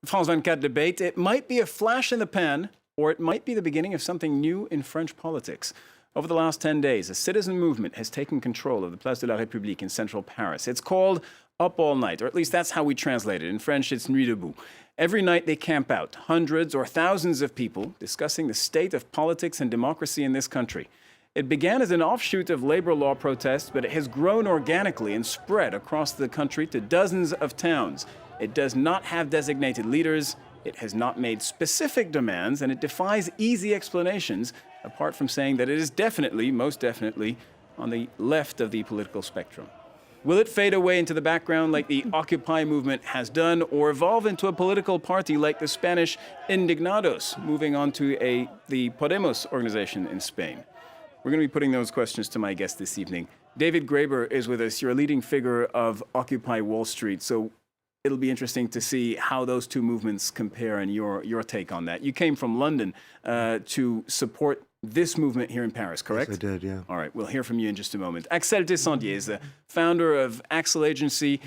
France 24 debate. It might be a flash in the pan, or it might be the beginning of something new in French politics. Over the last 10 days, a citizen movement has taken control of the Place de la République in central Paris. It's called Up All Night, or at least that's how we translate it. In French, it's Nuit Debout. Every night they camp out, hundreds or thousands of people discussing the state of politics and democracy in this country. It began as an offshoot of labor law protests, but it has grown organically and spread across the country to dozens of towns. It does not have designated leaders, it has not made specific demands, and it defies easy explanations, apart from saying that it is definitely, most definitely, on the left of the political spectrum. Will it fade away into the background like the Occupy movement has done, or evolve into a political party like the Spanish Indignados, moving on to the Podemos organization in Spain? We're going to be putting those questions to my guest this evening. David Graeber is with us. You're a leading figure of Occupy Wall Street, so it'll be interesting to see how those two movements compare and your take on that. You came from London to support this movement here in Paris, correct? Yes, I did, yeah. All right, we'll hear from you in just a moment. Axel Descendier is the founder of Axel Agency.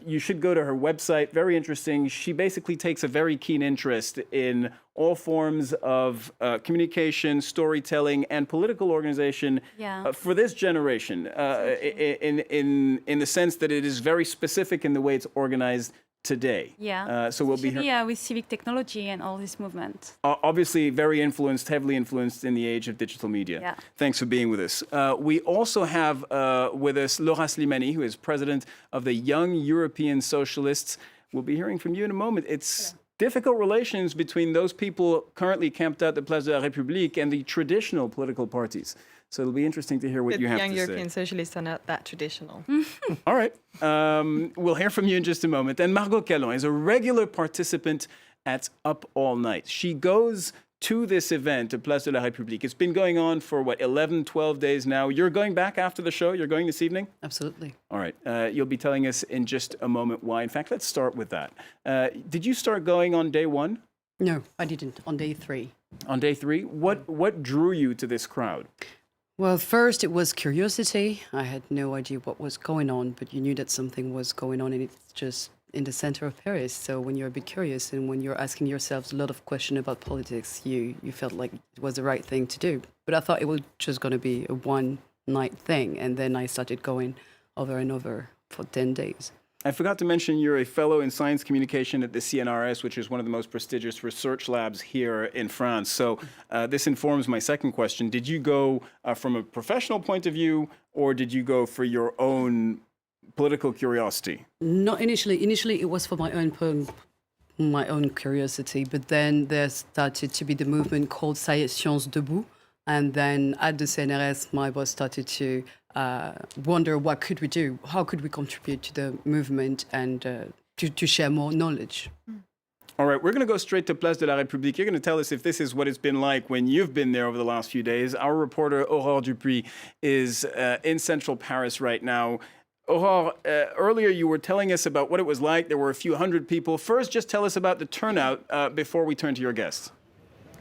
You should go to her website, very interesting. She basically takes a very keen interest in all forms of communication, storytelling, and political organization for this generation, in the sense that it is very specific in the way it's organized today. So we'll be here with civic technology and all this movement. Obviously very influenced, heavily influenced in the age of digital media. Thanks for being with us. We also have with us Laura Slimani, who is president of the Young European Socialists. We'll be hearing from you in a moment. It's difficult relations between those people currently camped out at the Place de la République and the traditional political parties. So it'll be interesting to hear what you have to say. Young European Socialists are not that traditional. All right. We'll hear from you in just a moment. And Margot Callon is a regular participant at Up All Night. She goes to this event at Place de la République. It's been going on for, 11, 12 days now. You're going back after the show? You're going this evening? Absolutely. All right. You'll be telling us in just a moment why. In fact, let's start with that. Did you start going on day one? No, I didn't. On day 3. On day 3? What drew you to this crowd? Well, first it was curiosity. I had no idea what was going on, but you knew that something was going on, and it's just in the center of Paris. So when you're a bit curious and when you're asking yourselves a lot of questions about politics, you felt like it was the right thing to do. But I thought it was just going to be a one-night thing, and then I started going over and over for 10 days. I forgot to mention you're a fellow in science communication at the CNRS, which is one of the most prestigious research labs here in France. So this informs my second question. Did you go from a professional point of view, or did you go for your own political curiosity? Not initially. Initially, it was for my own curiosity, but then there started to be the movement called Sciences Debout. And then at the CNRS, my boss started to wonder what could we do? How could we contribute to the movement and to share more knowledge? All right, we're going to go straight to Place de la République. You're going to tell us if this is what it's been like when you've been there over the last few days. Our reporter, Aurore Dupuis, is in central Paris right now. Aurore, earlier you were telling us about what it was like. There were a few hundred people. First, just tell us about the turnout before we turn to your guests.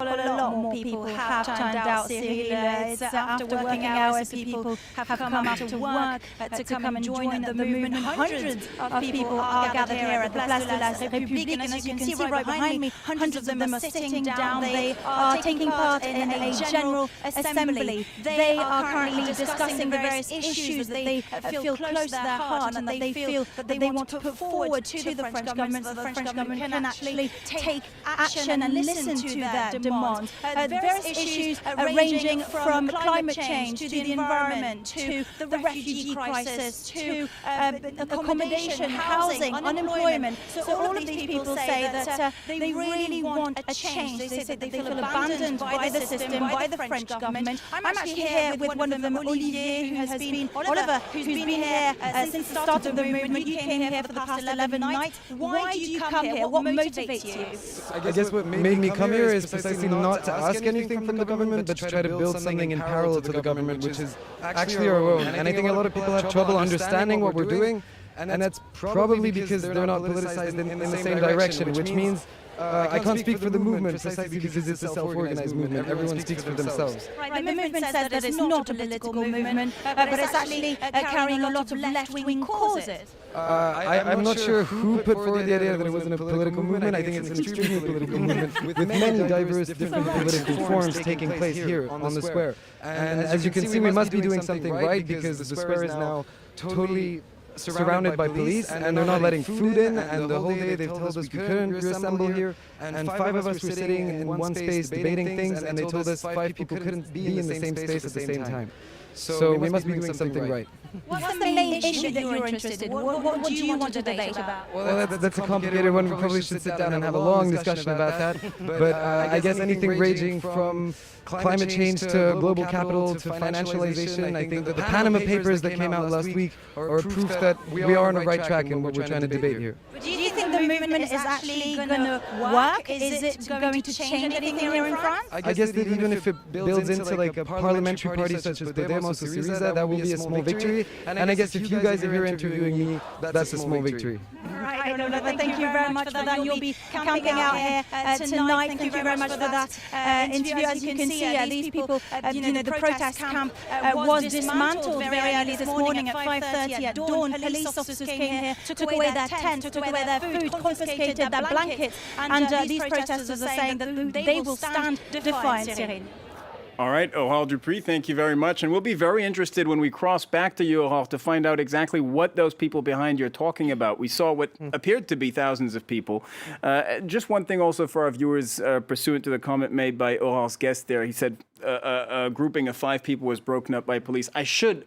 Well, a lot more people have turned out, Cyril. It's after working hours, people have come out to work to come and join the movement. Hundreds of people are gathered here at the Place de la République, and as you can see right behind me, hundreds of them are sitting down. They are taking part in a general assembly. They are currently discussing the various issues that they feel close to their heart and that they feel that they want to put forward to the French government, so the French government can actually take action and listen to their demands. Various issues ranging from climate change to the environment to the refugee crisis to accommodation, housing, unemployment. So all of these people say that they really want a change. They say that they feel abandoned by the system, by the French government. I'm actually here with one of them, Olivier, Oliver, who's been here since the start of the movement. You came here for the past 11 nights. Why do you come here? What motivates you? I guess what made me come here is precisely not to ask anything from the government, but to try to build something in parallel to the government, which is actually our own. And I think a lot of people have trouble understanding what we're doing. And that's probably because they're not politicized in the same direction, which means I can't speak for the movement precisely because it's a self-organized movement. Everyone speaks for themselves. Right, the movement says that it's not a political movement, but it's actually carrying a lot of left-wing causes. I'm not sure who put forward the idea that it wasn't a political movement. I think it's an extremely political movement with many diverse different political forms taking place here on the square. And as you can see, we must be doing something right because the square is now totally surrounded by police, and they're not letting food in, and the whole day they've told us we couldn't reassemble here, and 5 of us were sitting in one space debating things, and they told us 5 people couldn't be in the same space at the same time. So we must be doing something right. What's the main issue that you're interested in? What do you want to debate about? Well, that's a complicated one. We probably should sit down and have a long discussion about that. But I guess anything ranging from climate change to global capital to financialization, I think that the Panama Papers that came out last week are proof that we are on the right track in what we're trying to debate here. Do you think the movement is actually going to work? Is it going to change anything here in France? I guess that even if it builds into like a parliamentary party such as Podemos or Syriza, that will be a small victory. And I guess if you guys are here interviewing me, that's a small victory. Right, thank you very much for that. You'll be camping out here tonight. Thank you very much for that interview. As you can see, these people, the protest camp was dismantled very early this morning at 5:30 at dawn. Police officers came here, took away their tents, took away their food, confiscated their blankets, and these protesters are saying that they will stand defiant, Cyril. All right, Aurore Dupri, thank you very much. And we'll be very interested when we cross back to you, Aurore, to find out exactly what those people behind you are talking about. We saw what appeared to be thousands of people. Just one thing also for our viewers, pursuant to the comment made by Aurore's guest there. He said a grouping of 5 people was broken up by police. I should,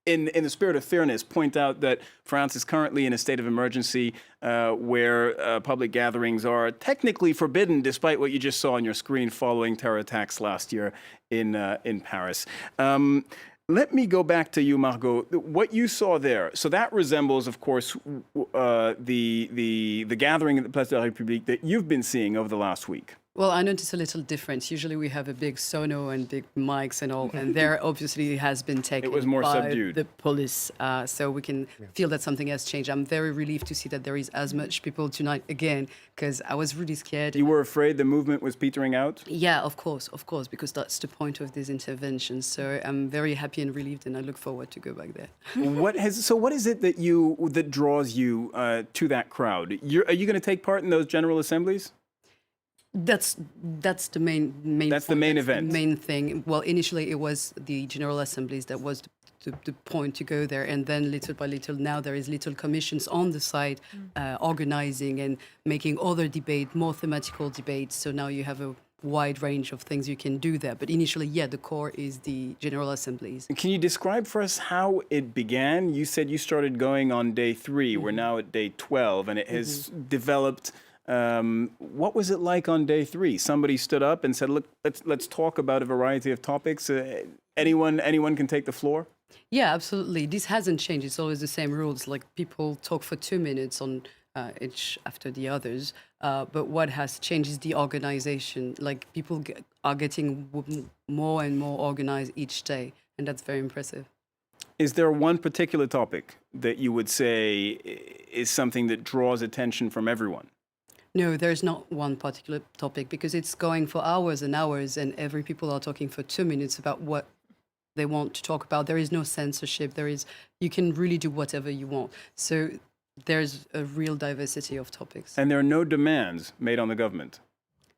in the spirit of fairness, point out that France is currently in a state of emergency where public gatherings are technically forbidden, despite what you just saw on your screen following terror attacks last year in Paris. Let me go back to you, Margot. What you saw there, so that resembles, of course, the gathering at the Place de la République that you've been seeing over the last week. Well, I noticed a little difference. Usually we have a big sono and big mics and all, and there obviously has been taken It was more by subdued. the police, so we can feel that something has changed. I'm very relieved to see that there is as much people tonight again, because I was really scared. You were afraid the movement was petering out? Yeah, of course, because that's the point of this intervention. So I'm very happy and relieved, and I look forward to go back there. What is it that draws you to that crowd? Are you going to take part in those general assemblies? That's the main That's the point, main that's event. the main thing. Well, initially it was the General Assemblies that was the point to go there, and then little by little now there is little commissions on the side organizing and making other debate, more thematical debates. So now you have a wide range of things you can do there. But initially, the core is the General Assemblies. Can you describe for us how it began? You said you started going on day 3. We're now at day 12, and it has developed. What was it like on day 3? Somebody stood up and said, "Look, let's talk about a variety of topics. Anyone can take the floor." Yeah, absolutely. This hasn't changed. It's always the same rules. Like people talk for 2 minutes on each after the others. But what has changed is the organization. Like people are getting more and more organized each day, and that's very impressive. Is there one particular topic that you would say is something that draws attention from everyone? No, there's not one particular topic because it's going for hours and hours, and every people are talking for 2 minutes about what they want to talk about. There is no censorship. You can really do whatever you want. So there's a real diversity of topics. And there are no demands made on the government?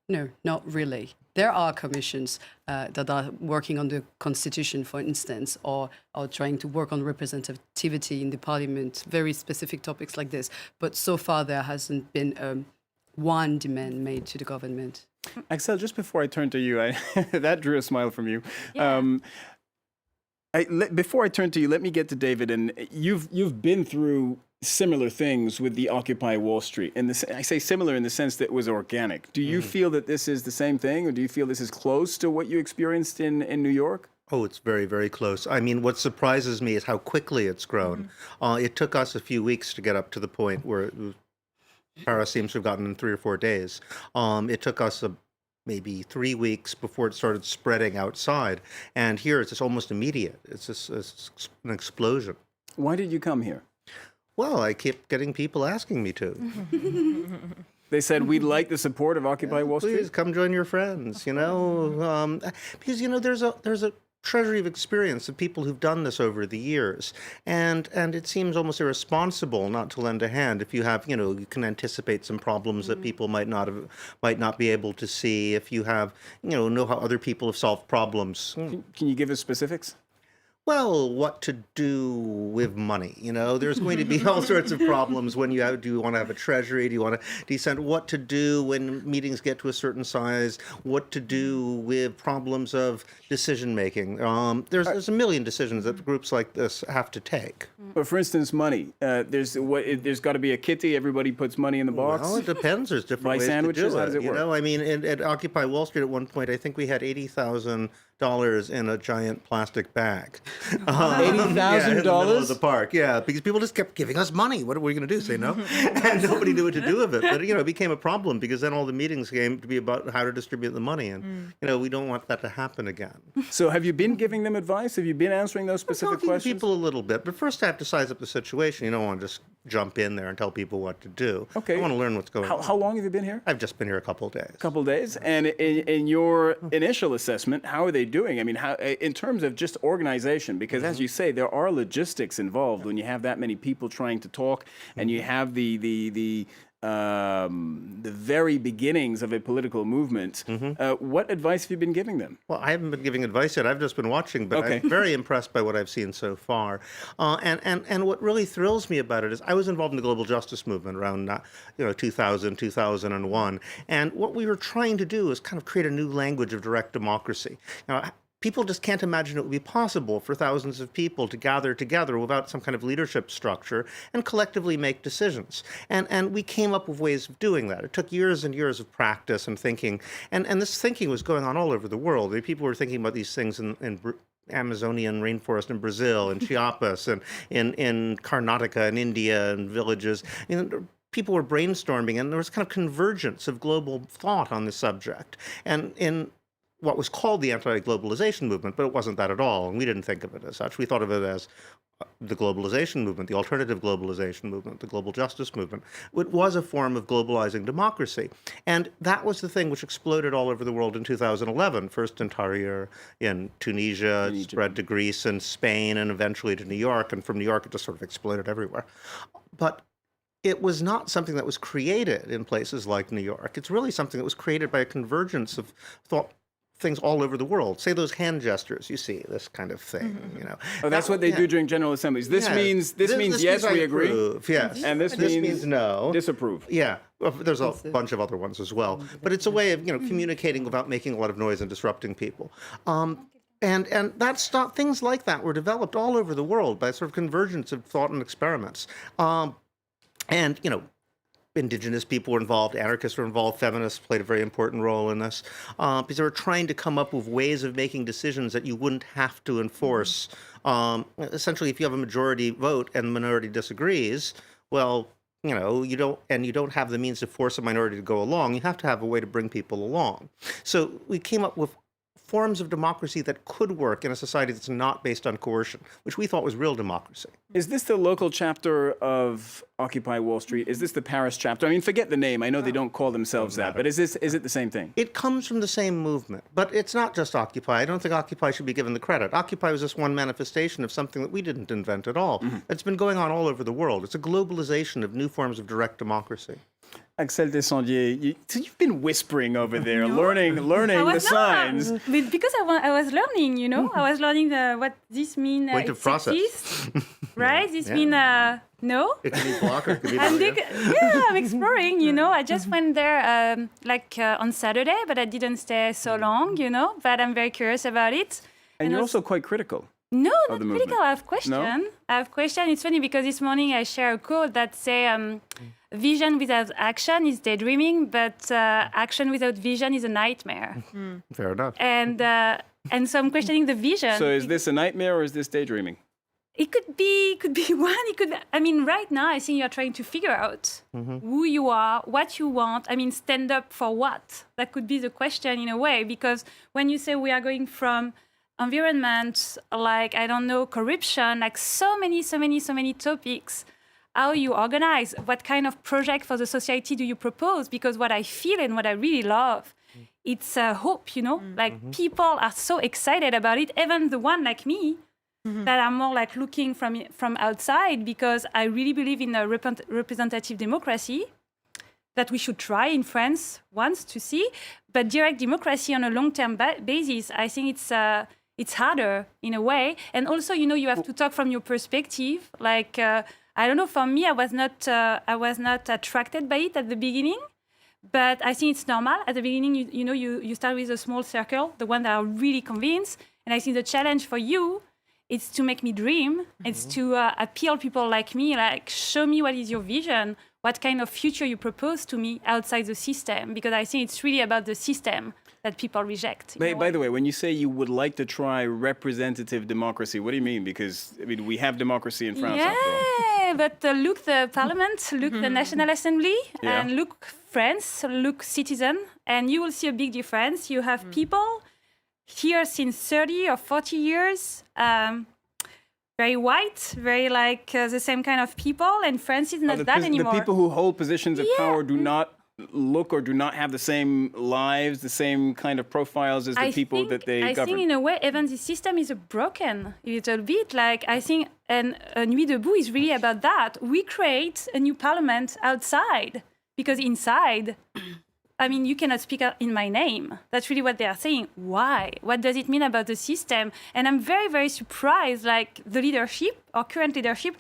No, not really. There are commissions that are working on the constitution, for instance, or are trying to work on representativity in the parliament, very specific topics like this. But so far there hasn't been one demand made to the government. Axel, just before I turn to you, that drew a smile from you. Yeah. Before I turn to you, let me get to David. And you've been through similar things with the Occupy Wall Street. I say similar in the sense that it was organic. Do you feel that this is the same thing, or do you feel this is close to what you experienced in New York? Oh, it's very, very close. I mean, what surprises me is how quickly it's grown. It took us a few weeks to get up to the point where Paris seems to have gotten in 3 or 4 days. It took us maybe 3 weeks before it started spreading outside. And here it's just almost immediate. It's just an explosion. Why did you come here? Well, I keep getting people asking me to. They said, we'd like the support of Occupy Wall Street. Please come join your friends, you know, because, you know, there's a treasury of experience of people who've done this over the years. And it seems almost irresponsible not to lend a hand if you have, you know, you can anticipate some problems that people might not be able to see, if you have, you know how other people have solved problems. Can you give us specifics? Well, what to do with money? You know, there's going to be all sorts of problems when do you want to have a treasury? Do you want to descend? What to do when meetings get to a certain size? What to do with problems of decision making? There's a million decisions that groups like this have to take. But for instance, money. There's got to be a kitty. Everybody puts money in the box. Well, it depends. There's different Buy ways sandwiches? to do How does it You work? know, I mean, at Occupy Wall Street at one point, I think we had $80,000 in a giant plastic bag. $80,000 in the middle of the park, yeah, because people just kept giving us money. What are we going to do? Say no? And nobody knew what to do with it. But, you know, it became a problem because then all the meetings came to be about how to distribute the money. And, you know, we don't want that to happen again. So have you been giving them advice? Have you been answering those specific Talking to questions? people a little bit, but first I have to size up the situation. You don't want to just jump in there and tell people what to do. Okay. I want to learn what's going on. How long have you been here? I've just been here a couple of days. A couple of days. And in your initial assessment, how are they doing? I mean, how in terms of just organization, because as you say, there are logistics involved when you have that many people trying to talk, and you have the very beginnings of a political movement. What advice have you been giving them? Well, I haven't been giving advice yet. I've just been watching, but Okay. I'm very impressed by what I've seen so far. And what really thrills me about it is I was involved in the global justice movement around 2000, 2001. And what we were trying to do is kind of create a new language of direct democracy. Now, people just can't imagine it would be possible for thousands of people to gather together without some kind of leadership structure and collectively make decisions. And we came up with ways of doing that. It took years and years of practice and thinking. And this thinking was going on all over the world. I mean, people were thinking about these things in Amazonian rainforest in Brazil, in Chiapas, and in Karnataka, in India, and villages. People were brainstorming, and there was kind of convergence of global thought on this subject. And in what was called the anti-globalization movement, but it wasn't that at all, and we didn't think of it as such. We thought of it as the globalization movement, the alternative globalization movement, the global justice movement. It was a form of globalizing democracy. And that was the thing which exploded all over the world in 2011, first in Tahrir, in Tunisia, it spread to Greece and Spain, and eventually to New York, and from New York it just sort of exploded everywhere. But it was not something that was created in places like New York. It's really something that was created by a convergence of thought, things all over the world. Say those hand gestures, you see, this kind of thing, you know. Oh, that's what they do during general assemblies. This means yes, we agree. Approve, yes. And this means no. Disapprove. Yeah. Well, there's a bunch of other ones as well. But it's a way of, communicating without making a lot of noise and disrupting people. And that's not, things like that were developed all over the world by sort of convergence of thought and experiments. And, indigenous people were involved, anarchists were involved, feminists played a very important role in this, because they were trying to come up with ways of making decisions that you wouldn't have to enforce. Essentially, if you have a majority vote and the minority disagrees, well, you don't have the means to force a minority to go along. You have to have a way to bring people along. So we came up with forms of democracy that could work in a society that's not based on coercion, which we thought was real democracy. Is this the local chapter of Occupy Wall Street? Is this the Paris chapter? I mean, forget the name. I know they don't call themselves that, but is it the same thing? It comes from the same movement, but it's not just Occupy. I don't think Occupy should be given the credit. Occupy was just one manifestation of something that we didn't invent at all. It's been going on all over the world. It's a globalization of new forms of direct democracy. Axel Descendier, you've been whispering over there, learning the signs. Because I was learning, I was learning what this means. Point of process. Right? This means no. It can be blocker, it can be I'm exploring, I just went there on Saturday, but I didn't stay so long, but I'm very curious about it. And you're also quite critical. No, not critical. I have question. No? I have question. It's funny because this morning I share a quote that say, vision without action is daydreaming, but action without vision is a nightmare. Fair enough. And so I'm questioning the vision. So is this a nightmare or is this daydreaming? It could be one. Right now, I think you're trying to figure out who you are, what you want. Stand up for what? That could be the question in a way, because when you say we are going from environment, corruption, so many topics, how you organize, what kind of project for the society do you propose? Because what I feel and what I really love, it's hope, you know? Like people are so excited about it, even the one like me, that are more like looking from outside, because I really believe in a representative democracy that we should try in France once to see. But direct democracy on a long-term basis, I think it's harder in a way. And also, you know, you have to talk from your perspective. Like, I don't know, for me, I was not attracted by it at the beginning. But I think it's normal. At the beginning, you start with a small circle, the one that are really convinced. And I think the challenge for you, it's to make me dream. It's to appeal people like me, like show me what is your vision, what kind of future you propose to me outside the system. Because I think it's really about the system that people reject. By the way, when you say you would like to try representative democracy, what do you mean? Because, I mean, we have democracy in France, after all. Yeah, but look the parliament, look the National Assembly, and look France, look citizen, and you will see a big difference. You have people here since 30 or 40 years, very white, very like the same kind of people, and France is not that anymore. The people who hold positions of power do not look or do not have the same lives, the same kind of profiles as the people that they govern. I think in a way, even the system is broken a little bit. Like I think, and Nuit Debout is really about that. We create a new parliament outside, because inside, I mean, you cannot speak in my name. That's really what they are saying. Why? What does it mean about the system? And I'm very, very surprised, like the leadership, or current leadership,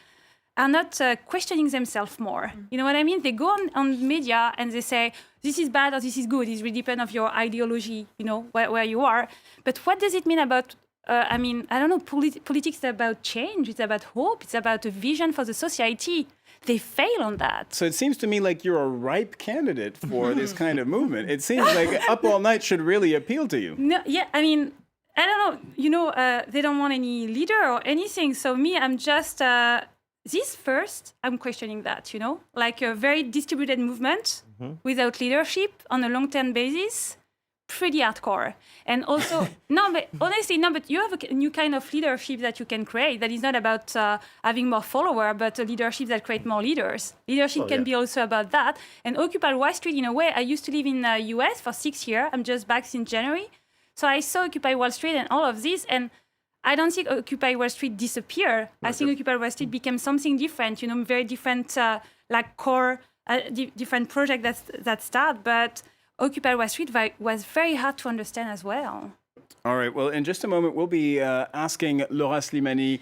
are not questioning themselves more. You know what I mean? They go on media and they say, this is bad or this is good. It really depends on your ideology, you know, where you are. But what does it mean about, I mean, I don't know, politics is about change. It's about hope. It's about a vision for the society. They fail on that. So it seems to me like you're a ripe candidate for this kind of movement. It seems like Up All Night should really appeal to you. No, yeah, I mean, I don't know. You know, they don't want any leader or anything. So me, I'm just... This first, I'm questioning that, you know, like a very distributed movement without leadership on a long-term basis, pretty hardcore. And also, but you have a new kind of leadership that you can create that is not about having more followers, but a leadership that creates more leaders. Leadership can be also about that. And Occupy Wall Street, in a way, I used to live in the US for 6 years. I'm just back since January. So I saw Occupy Wall Street and all of this, and I don't think Occupy Wall Street disappeared. I think Occupy Wall Street became something different, you know, very different, like core, different project that start. But Occupy Wall Street was very hard to understand as well. All right. Well, in just a moment, we'll be asking Laura Slimani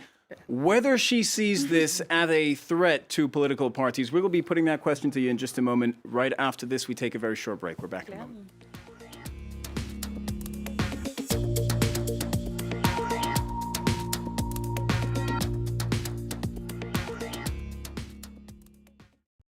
whether she sees this as a threat to political parties. We will be putting that question to you in just a moment. Right after this, we take a very short break. We're back in a moment.